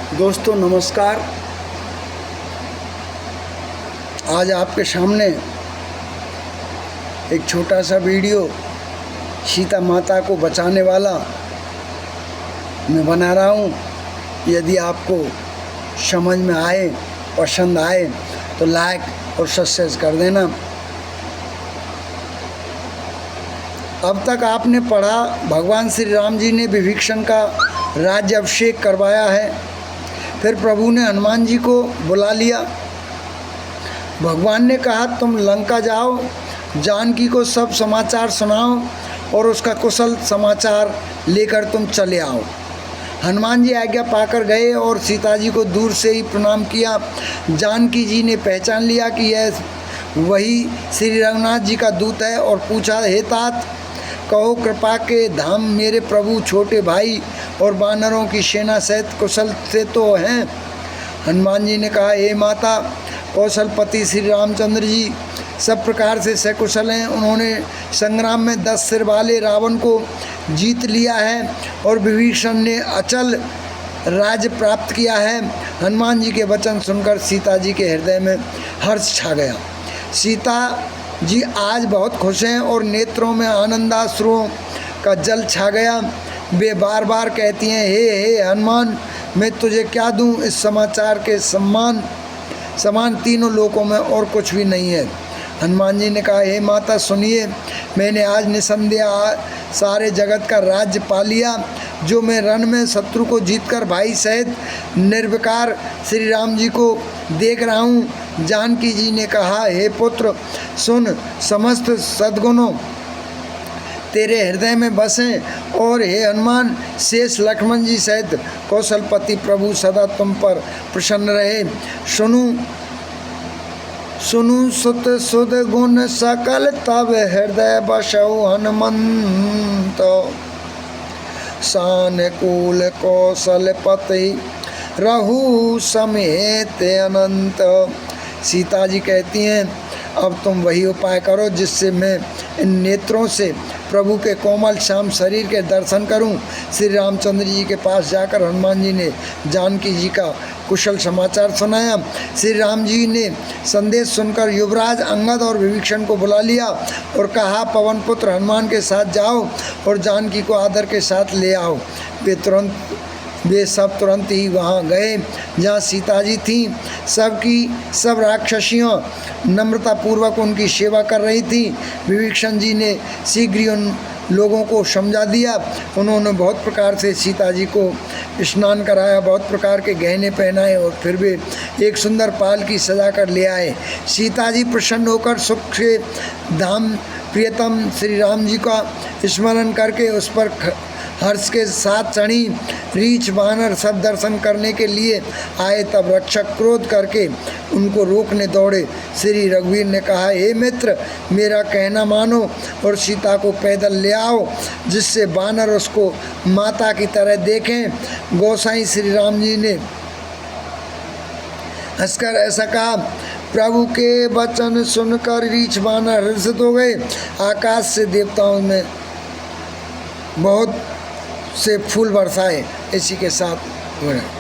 दोस्तों नमस्कार। आज आपके सामने एक छोटा सा वीडियो सीता माता को बचाने वाला मैं बना रहा हूँ। यदि आपको समझ में आए, पसंद आए तो लाइक और सब्सक्राइब कर देना। अब तक आपने पढ़ा भगवान श्री राम जी ने विभीषण का राज्य अभिषेक करवाया है। फिर प्रभु ने हनुमान जी को बुला लिया। भगवान ने कहा तुम लंका जाओ, जानकी को सब समाचार सुनाओ और उसका कुशल समाचार लेकर तुम चले आओ। हनुमान जी आज्ञा पाकर गए और सीता जी को दूर से ही प्रणाम किया। जानकी जी ने पहचान लिया कि यह वही श्री रघुनाथ जी का दूत है और पूछा, हे तात, कहो कृपा के धाम मेरे प्रभु छोटे भाई और वानरों की सेना सहित कुशल से तो हैं। हनुमान जी ने कहा, हे माता, कौशलपति श्री रामचंद्र जी सब प्रकार से सकुशल हैं। उन्होंने संग्राम में 10 सिर वाले रावण को जीत लिया है और विभीषण ने अचल राज्य प्राप्त किया है। हनुमान जी के वचन सुनकर सीता जी के हृदय में हर्ष छा गया। सीता जी आज बहुत खुश हैं और नेत्रों में आनंदाश्रुओं का जल छा गया। वे बार बार कहती हैं, हे हनुमान, मैं तुझे क्या दूं? इस समाचार के समान तीनों लोकों में और कुछ भी नहीं है। हनुमान जी ने कहा, हे माता सुनिए, मैंने आज निसंदेह सारे जगत का राज्य पा लिया। जो मैं रण में शत्रु को जीतकर भाई सहित निर्विकार श्री राम जी को देख रहा हूँ। जानकी जी ने कहा, हे पुत्र सुन, समस्त सद्गुणों तेरे हृदय में बसें और हे हनुमान, शेष लक्ष्मण जी सहित कौशलपति प्रभु सदा तुम पर प्रसन्न रहे। सुनु सुत सुध गुण सकल तब हृदय बसौ हनुमंत। सानुकूल कौशलपति रहु समेत अनंत। सीता जी कहती हैं, अब तुम वही उपाय करो जिससे मैं इन नेत्रों से प्रभु के कोमल श्याम शरीर के दर्शन करूं। श्री रामचंद्र जी के पास जाकर हनुमान जी ने जानकी जी का कुशल समाचार सुनाया। श्री राम जी ने संदेश सुनकर युवराज अंगद और विभीषण को बुला लिया और कहा, पवन पुत्र हनुमान के साथ जाओ और जानकी को आदर के साथ ले आओ। वे सब तुरंत ही वहाँ गए जहाँ सीता जी थीं। सब राक्षसियों नम्रतापूर्वक उनकी सेवा कर रही थी। विभीषण जी ने शीघ्र ही उन लोगों को समझा दिया। उन्होंने बहुत प्रकार से सीता जी को स्नान कराया, बहुत प्रकार के गहने पहनाए और फिर वे एक सुंदर पाल की सजा कर ले आए। सीता जी प्रसन्न होकर सुख से धाम प्रियतम श्री राम जी का स्मरण करके उस पर हर्ष के साथ चढ़ी। रीछ वानर सब दर्शन करने के लिए आए, तब रक्षक क्रोध करके उनको रोकने दौड़े। श्री रघुवीर ने कहा, हे मित्र, मेरा कहना मानो और सीता को पैदल ले आओ, जिससे वानर उसको माता की तरह देखें। गोसाई श्री राम जी ने हंसकर ऐसा कहा। प्रभु के वचन सुनकर रीछ वानर हर्षित हो गए। आकाश से देवताओं में बहुत से फूल बरसाए। इसी के साथ हो रहा है।